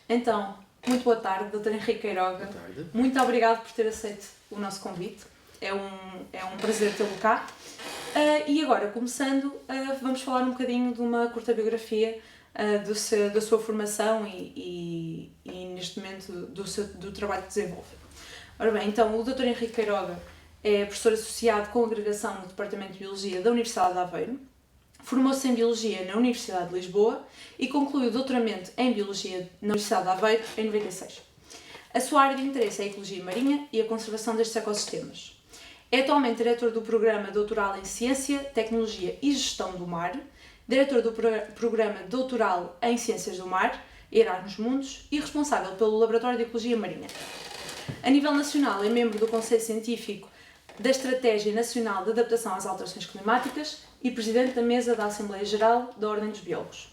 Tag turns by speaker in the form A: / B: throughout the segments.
A: Então, muito boa tarde, Dr. Henrique Queiroga.
B: Boa tarde.
A: Muito obrigado por ter aceito o nosso convite. É um prazer tê-lo cá. E agora, começando, vamos falar um bocadinho de uma curta biografia da sua formação e neste momento do trabalho que desenvolve. Ora bem, então, o Dr. Henrique Queiroga é professor associado com agregação no Departamento de Biologia da Universidade de Aveiro. Formou-se em Biologia na Universidade de Lisboa e concluiu o doutoramento em Biologia na Universidade de Aveiro em 96. A sua área de interesse é a Ecologia Marinha e a conservação destes ecossistemas. É atualmente diretor do Programa Doutoral em Ciência, Tecnologia e Gestão do Mar, diretor do Programa Doutoral em Ciências do Mar, Erasmus Mundus, e responsável pelo Laboratório de Ecologia Marinha. A nível nacional, é membro do Conselho Científico da Estratégia Nacional de Adaptação às Alterações Climáticas e presidente da Mesa da Assembleia Geral da Ordem dos Biólogos.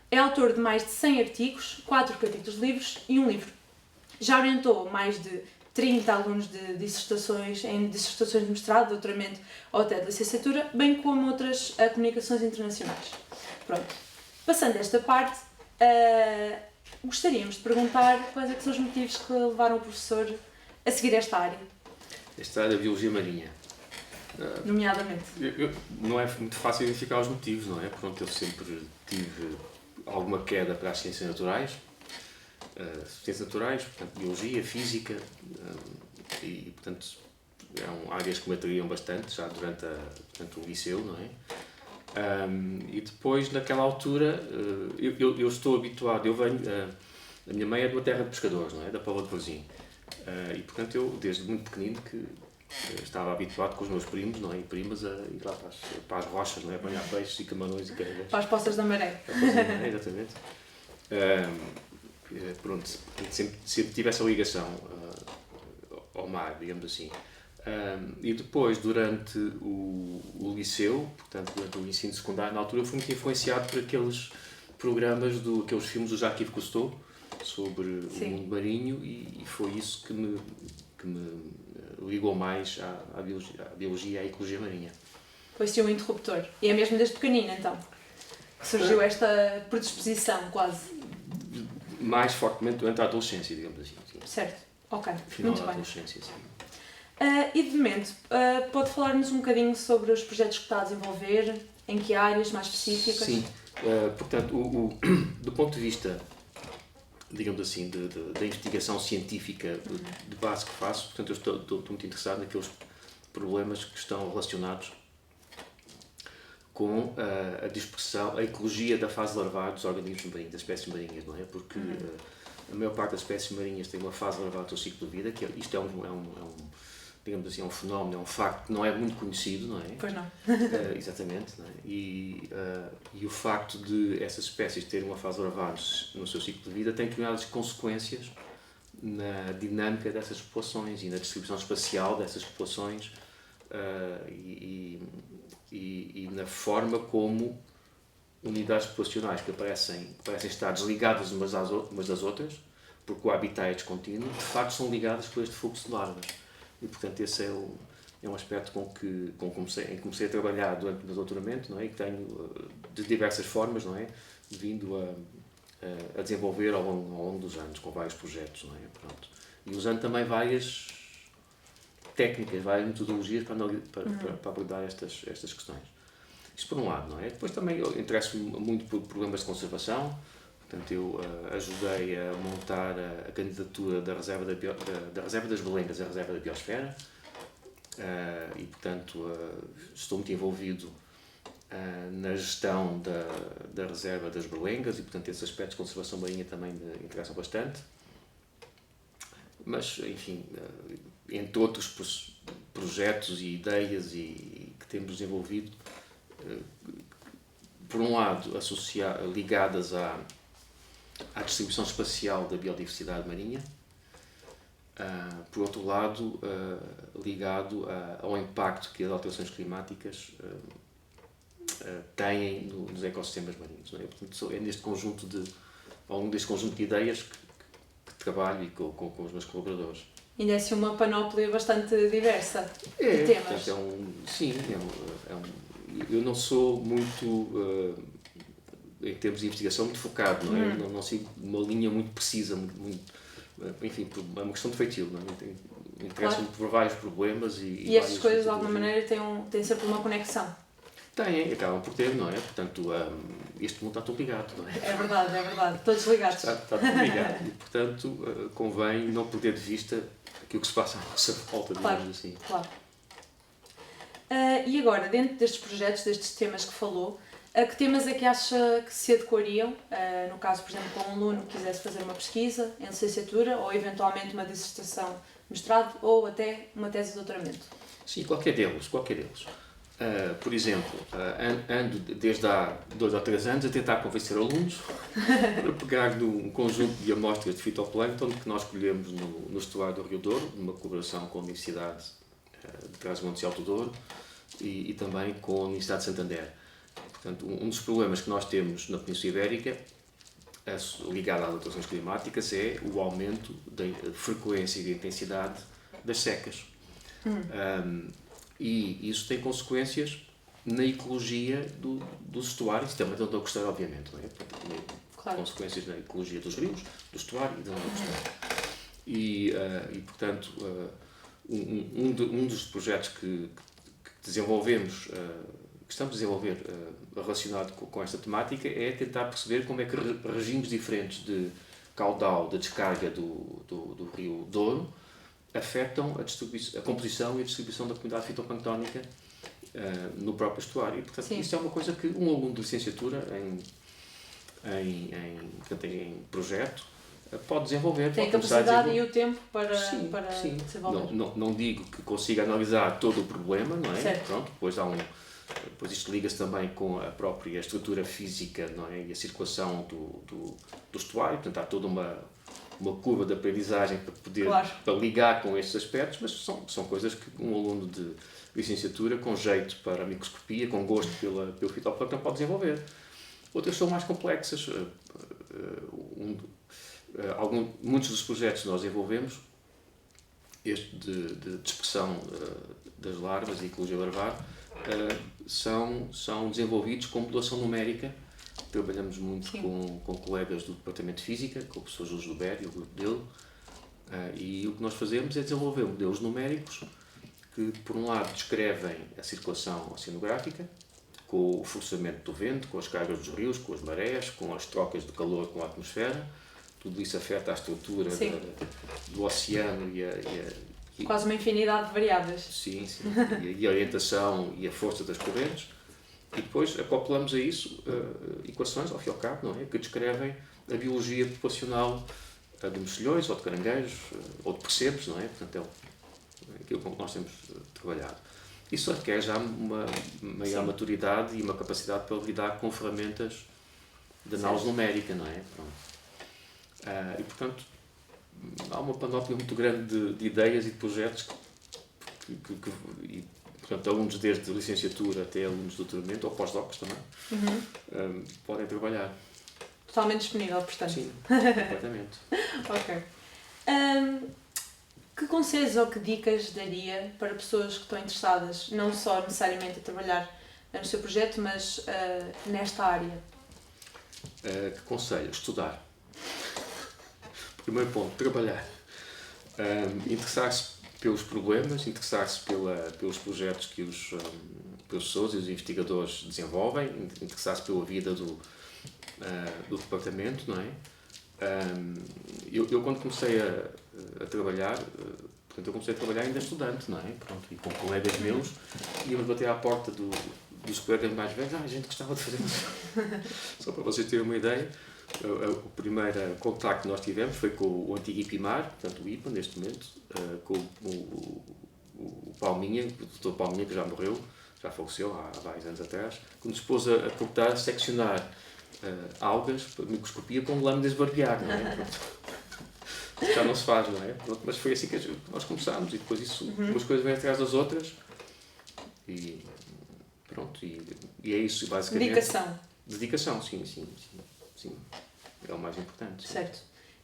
A: É autor de mais de 100 artigos, 4 capítulos de livros e um livro. Já orientou mais de 30 alunos em dissertações de mestrado, doutoramento ou até de licenciatura, bem como outras comunicações internacionais. Pronto. Passando esta parte, gostaríamos de perguntar quais é que são os motivos que levaram o professor a seguir esta área.
B: Esta área da Biologia Marinha.
A: Nomeadamente.
B: Não é muito fácil identificar os motivos, não é? Pronto, eu sempre tive alguma queda para as ciências naturais. Portanto, Biologia, Física, e portanto eram áreas que me atraíam bastante já durante o liceu, não é? E depois, naquela altura, eu estou habituado, eu venho, a minha mãe é de uma terra de pescadores, não é? Da Póvoa de Varzim. E portanto eu, desde muito pequenino, que estava habituado com os meus primos, não é? E primas a ir lá para as rochas, não é? Apanhar peixes e camarões e carregas.
A: Para as poças da maré.
B: Para as poças da maré, exatamente. Pronto, sempre tive essa ligação ao mar, digamos assim. E depois, durante o liceu, portanto, durante o ensino secundário, na altura, eu fui muito influenciado por aqueles programas, aqueles filmes do Jacques-Yves Cousteau sobre o mundo marinho, e foi isso que me ligou mais à biologia e à ecologia marinha.
A: Foi-se um interruptor. E é mesmo desde pequenino, então, que surgiu esta predisposição, quase.
B: Mais fortemente durante a adolescência, digamos assim. Sim.
A: Certo. Ok.
B: Final
A: Muito
B: da
A: bem.
B: adolescência, sim.
A: E de momento, pode falar-nos um bocadinho sobre os projetos que está a desenvolver, em que áreas mais específicas?
B: Sim. Portanto, do ponto de vista, digamos assim, da investigação científica de base que faço, portanto, eu estou muito interessado naqueles problemas que estão relacionados com a dispersão, a ecologia da fase larvar dos organismos marinhos, das espécies marinhas, não é? Porque a maior parte das espécies marinhas tem uma fase larval do seu ciclo de vida, que isto digamos assim, é um fenómeno, é um facto que não é muito conhecido, não é?
A: Pois não.
B: Exatamente, não é? E o facto de essas espécies terem uma fase larval no seu ciclo de vida tem determinadas consequências na dinâmica dessas populações e na distribuição espacial dessas populações, e na forma como unidades populacionais que parecem estar desligadas umas das outras, porque o habitat é descontínuo, de facto são ligadas por este fluxo de larvas. E, portanto, esse é um aspecto em que comecei a trabalhar durante o meu doutoramento, não é? E que tenho, de diversas formas, não é? Vindo a desenvolver ao longo dos anos, com vários projetos, não é? Pronto. E usando também várias técnicas, várias metodologias para abordar estas questões. Isto por um lado, não é? Depois também eu interesso-me muito por problemas de conservação. Portanto, eu ajudei a montar a candidatura da Reserva das Berlengas à Reserva da Biosfera, e, portanto, estou muito envolvido na gestão da Reserva das Berlengas, e, portanto, esses aspectos de conservação marinha também me interessam bastante. Mas, enfim, entre outros projetos e ideias que temos desenvolvido, por um lado, ligadas à distribuição espacial da biodiversidade marinha, por outro lado, ligado ao impacto que as alterações climáticas têm nos ecossistemas marinhos, não é? Portanto, ao longo deste conjunto de ideias que trabalho e com os meus colaboradores.
A: Ainda é assim uma panóplia bastante diversa de temas.
B: Portanto, eu não sou muito em termos de investigação, muito focado, não é? Não sigo uma linha muito precisa, enfim, é uma questão de feitio, não é? Interessa-me por vários problemas
A: e estas coisas, de alguma maneira, têm sempre uma conexão.
B: Acabam por ter, não é? Portanto, este mundo está tudo ligado, não é?
A: É verdade, todos ligados.
B: Está tudo ligado e, portanto, convém não perder de vista aquilo que se passa à nossa volta, digamos assim.
A: Claro. E agora, dentro destes projetos, destes temas que falou, que temas é que acha que se adequariam, no caso, por exemplo, com um aluno que quisesse fazer uma pesquisa em licenciatura ou eventualmente uma dissertação de mestrado ou até uma tese de doutoramento?
B: Sim, qualquer deles. Por exemplo, ando desde há 2 ou 3 anos a tentar convencer alunos para pegar num conjunto de amostras de fitoplâncton que nós colhemos no estuário do Rio Douro, numa colaboração com a Universidade de Trás-os-Montes e Alto Douro e também com a Universidade de Santander. Portanto, um dos problemas que nós temos na Península Ibérica, ligado às alterações climáticas, é o aumento da frequência e da intensidade das secas. E isso tem consequências na ecologia dos estuários, também da onda costeira, obviamente, não é?
A: Claro.
B: Consequências na ecologia dos rios, do estuário e da onda costeira. E portanto, um dos projetos que desenvolvemos, que estamos a desenvolver relacionado com esta temática, é tentar perceber como é que regimes diferentes de caudal de descarga do Rio Douro afetam a composição e a distribuição da comunidade fitoplanctónica no próprio estuário. E, portanto, isto é uma coisa que um aluno de licenciatura em projeto pode desenvolver.
A: Tem a capacidade e o tempo para
B: sim.
A: desenvolver.
B: Não digo que consiga analisar todo o problema, não é?
A: Certo.
B: Pronto, depois isto liga-se também com a própria estrutura física, não é? E a circulação do estuário, portanto há toda uma curva de aprendizagem para ligar com estes aspectos, mas são coisas que um aluno de licenciatura, com jeito para a microscopia, com gosto pelo fitoplâncton, pode desenvolver. Outras são mais complexas. Muitos dos projetos que nós desenvolvemos, este de dispersão das larvas e ecologia larvar, são desenvolvidos com modulação numérica. Trabalhamos muito com colegas do Departamento de Física, com o professor Júlio Gilberto e o grupo dele, e o que nós fazemos é desenvolver modelos numéricos que, por um lado, descrevem a circulação oceanográfica, com o forçamento do vento, com as cargas dos rios, com as marés, com as trocas de calor com a atmosfera. Tudo isso afeta a estrutura do oceano
A: quase uma infinidade de variáveis.
B: Sim. E a orientação e a força das correntes. E depois acoplamos a isso equações, ao fim e ao cabo, não é? Que descrevem a biologia populacional de mexilhões, ou de caranguejos, ou de percebes, não é? Portanto, é aquilo com que nós temos trabalhado. Isso requer já uma maior maturidade e uma capacidade para lidar com ferramentas de análise numérica, não é? Pronto. E, portanto, há uma panóplia muito grande de ideias e de projetos portanto, alunos desde licenciatura até alunos de doutoramento, ou pós-docs também, podem trabalhar.
A: Totalmente disponível, portanto.
B: Sim, completamente.
A: Ok. Que conselhos ou que dicas daria para pessoas que estão interessadas, não só necessariamente a trabalhar no seu projeto, mas nesta área?
B: Que conselho? Estudar. Primeiro ponto, trabalhar. Interessar-se pelos problemas, interessar-se pelos projetos que os professores e os investigadores desenvolvem, interessar-se pela vida do departamento, não é? Eu quando comecei a trabalhar, portanto, eu comecei a trabalhar ainda estudante, não é? Pronto, e com colegas meus, íamos bater à porta dos colegas mais velhos, a gente gostava de fazer isso. Só para vocês terem uma ideia, o primeiro contacto que nós tivemos foi com o antigo IPIMAR, portanto o IPA neste momento, com o Palminha, o Dr. Palminha, que já morreu, já faleceu há vários anos atrás, que nos pôs a tentar seccionar algas para microscopia com lâminas de barbear, não é? Pronto. Já não se faz, não é? Pronto, mas foi assim que nós começámos e depois isso, umas coisas vêm atrás das outras e pronto, e é isso basicamente. Dedicação, sim. É o mais importante. Sim.
A: Certo.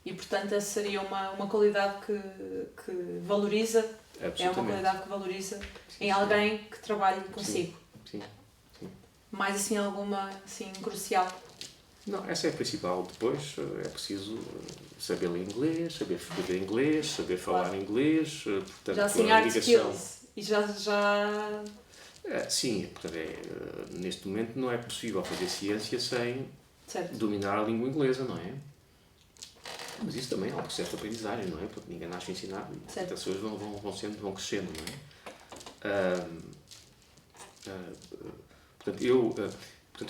A: E portanto essa seria uma qualidade que valoriza, é uma qualidade que valoriza em alguém que trabalhe consigo.
B: Sim.
A: Mais assim alguma assim crucial?
B: Não, essa é a principal. Depois é preciso saber ler inglês, saber escrever inglês, saber falar inglês, portanto,
A: Já assim,
B: a
A: hard
B: ligação...
A: skills. E já...
B: Sim, portanto, neste momento não é possível fazer ciência sem
A: Certo.
B: dominar a língua inglesa, não é? Mas isso também é um processo de aprendizagem, não é? Porque ninguém nasce ensinado. Certo. As pessoas vão crescendo, não é? Portanto,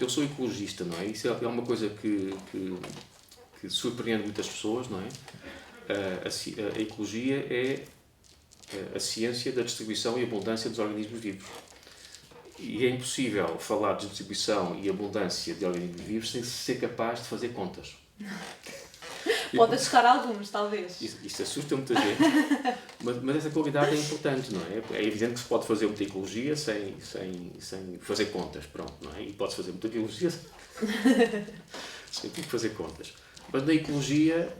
B: eu sou ecologista, não é? Isso é uma coisa que surpreende muitas pessoas, não é? A ecologia é a ciência da distribuição e abundância dos organismos vivos. E é impossível falar de distribuição e abundância de organismos vivos sem ser capaz de fazer contas.
A: Pode assustar alguns, talvez.
B: Isso assusta muita gente, mas essa qualidade é importante, não é? É evidente que se pode fazer muita ecologia sem fazer contas, pronto, não é? E pode-se fazer muita biologia sem ter que fazer contas. Mas na ecologia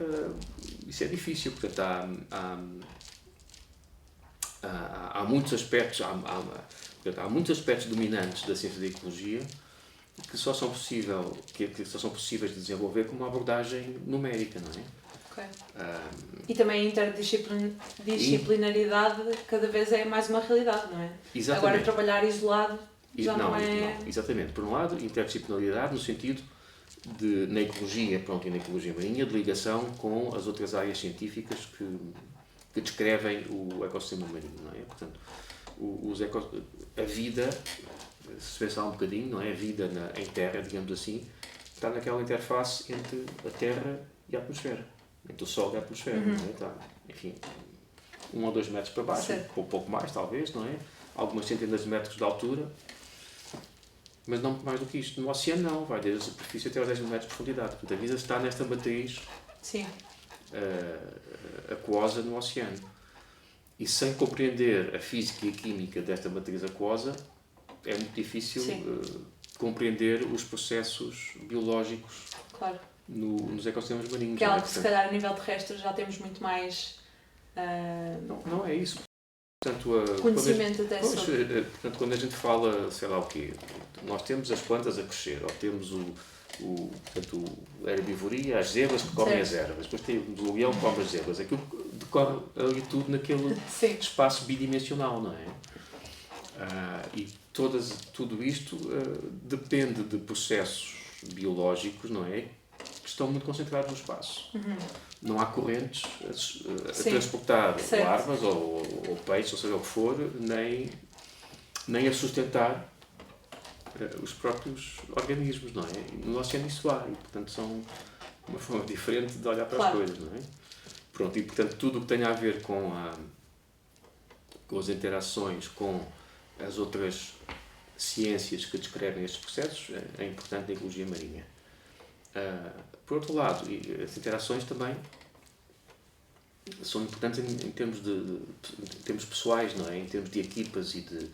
B: isso é difícil, portanto há muitos aspectos, há muitos aspectos dominantes da ciência da ecologia que só são possíveis de desenvolver com uma abordagem numérica, não é?
A: Okay. E também a interdisciplinaridade cada vez é mais uma realidade, não é?
B: Exatamente.
A: Agora trabalhar isolado já não é...
B: Não, exatamente. Por um lado, interdisciplinaridade no sentido de, na ecologia, e na ecologia marinha, de ligação com as outras áreas científicas que descrevem o ecossistema marinho, não é? Portanto, a vida, se pensar um bocadinho, não é? A vida em terra, digamos assim, está naquela interface entre a terra e a atmosfera, entre o sol e a atmosfera, não é? Está, enfim, 1 ou 2 metros para baixo, ou pouco mais talvez, não é? Algumas centenas de metros de altura, mas não mais do que isto. No oceano não, vai desde a superfície até aos 10 mil metros de profundidade. Portanto, a vida está nesta matriz aquosa no oceano. E sem compreender a física e a química desta matriz aquosa, é muito difícil compreender os processos biológicos nos ecossistemas marinhos.
A: Que é algo que, se calhar, a nível terrestre já temos muito mais...
B: Não é isso. Portanto,
A: conhecimento até sobre.
B: Portanto, quando a gente fala, sei lá o quê, nós temos as plantas a crescer, ou temos a herbivoria, as zebras que comem as ervas, depois temos o leão que come as zebras, aquilo decorre ali tudo naquele espaço bidimensional, não é? E tudo isto depende de processos biológicos, não é? Que estão muito concentrados no espaço. Não há correntes a transportar larvas ou peixes, ou seja o que for, nem a sustentar os próprios organismos, não é? No oceano isso há, e portanto são uma forma diferente de olhar para as coisas, não é? Pronto, e portanto tudo o que tem a ver com as interações com as outras ciências que descrevem estes processos é importante na ecologia marinha. Por outro lado, as interações também são importantes em termos em termos pessoais, não é? Em termos de equipas e de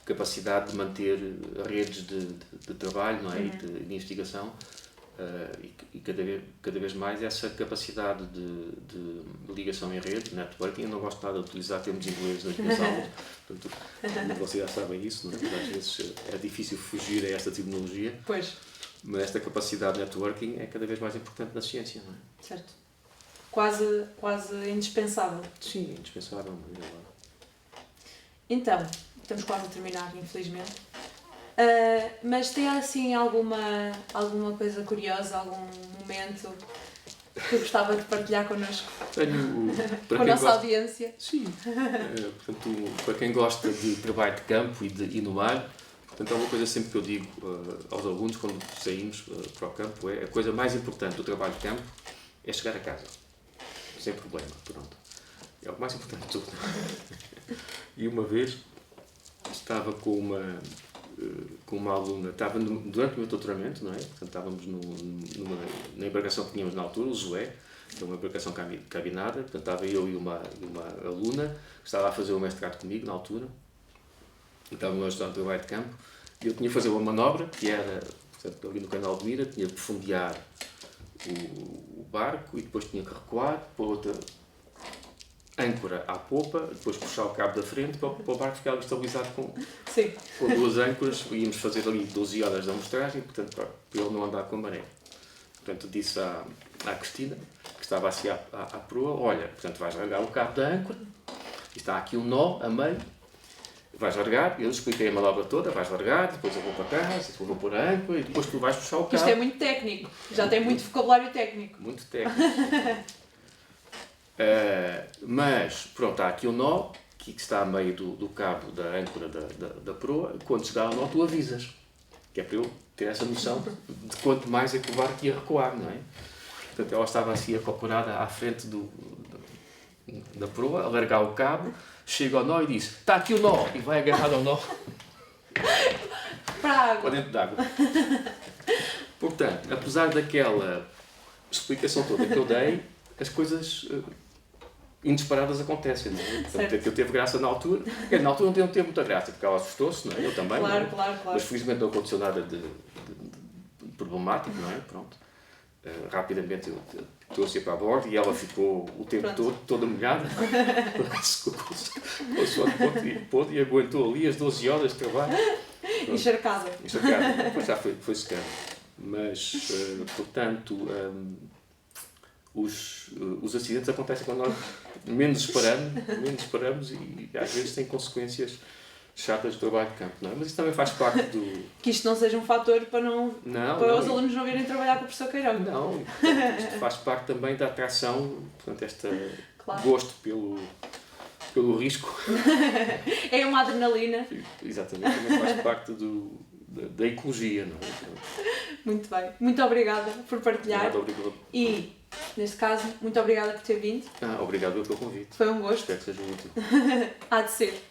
B: capacidade de manter redes de trabalho, não é? E de investigação, e cada vez mais essa capacidade de ligação em rede, networking. Eu não gosto nada de utilizar termos ingleses nas minhas aulas, portanto, vocês já sabem isso, não é? Mas às vezes é difícil fugir a esta terminologia.
A: Pois.
B: Mas esta capacidade de networking é cada vez mais importante na ciência, não é?
A: Certo. Quase indispensável.
B: Sim, indispensável.
A: Então, estamos quase a terminar, infelizmente. Mas tem assim alguma coisa curiosa, algum momento que gostava de partilhar connosco?
B: Tenho,
A: com a nossa audiência.
B: Sim. Portanto, para quem gosta de trabalho de campo e no mar, portanto, há uma coisa sempre que eu digo aos alunos quando saímos para o campo, a coisa mais importante do trabalho de campo é chegar a casa. Sem problema, pronto. É o mais importante de tudo. E uma vez estava com uma aluna, durante o meu doutoramento, não é? Portanto, estávamos na embarcação que tínhamos na altura, o Zoé, que é uma embarcação cabinada, portanto, estava eu e uma aluna que estava a fazer o mestrado comigo na altura, e estávamos a ajudar no trabalho de campo, e eu tinha que fazer uma manobra, que era, portanto, ali no canal de Mira, tinha que fundear o barco e depois tinha que recuar para outra âncora à popa, depois puxar o cabo da frente para o barco ficar estabilizado
A: Sim.
B: com 2 âncoras. Íamos fazer ali 12 horas de amostragem, portanto, para ele não andar com a maré. Portanto, disse à Cristina, que estava assim à proa, olha, portanto, vais largar o cabo da âncora, está aqui um nó a meio, vais largar, eu expliquei a manobra toda, vais largar, depois eu vou para trás, depois eu vou pôr a âncora e depois tu vais puxar o cabo.
A: Isto é muito técnico, já tem muito vocabulário técnico.
B: Muito técnico. Mas, pronto, há aqui um nó que está a meio do cabo da âncora da proa. Quando chegar ao nó, tu avisas. Que é para eu ter essa noção de quanto mais é que o barco ia recuar, não é? Portanto, ela estava assim acocorada à frente da proa, a largar o cabo, chega ao nó e diz: está aqui o nó! E vai agarrado ao nó
A: Para a água.
B: para dentro d'água. Portanto, apesar daquela explicação toda que eu dei, as coisas inesperadas acontecem, não é? Portanto, aquilo teve graça na altura. Na altura não teve muita graça, porque ela assustou-se, não é? Eu também.
A: Claro,
B: não é?
A: claro.
B: Mas felizmente não aconteceu nada de problemático, não é? Pronto. Rapidamente eu trouxe-a para a bordo e ela ficou o tempo todo toda molhada. Com o suor podre e aguentou ali as 12 horas de trabalho.
A: Encharcada.
B: Encharcada. Depois já foi secando. Mas, portanto, os acidentes acontecem quando nós menos esperamos e às vezes têm consequências chatas do trabalho de campo, não é? Mas isso também faz parte do...
A: Que isto não seja um fator para os alunos não virem trabalhar com o professor Queirão.
B: Não, isto faz parte também da atração, portanto,
A: claro.
B: Gosto pelo risco.
A: É uma adrenalina.
B: Exatamente, também faz parte da ecologia, não é?
A: Muito bem. Muito obrigada por partilhar.
B: Obrigado.
A: E, neste caso, muito obrigada por ter vindo.
B: Obrigado pelo convite.
A: Foi um gosto.
B: Espero que seja útil.
A: Há de ser.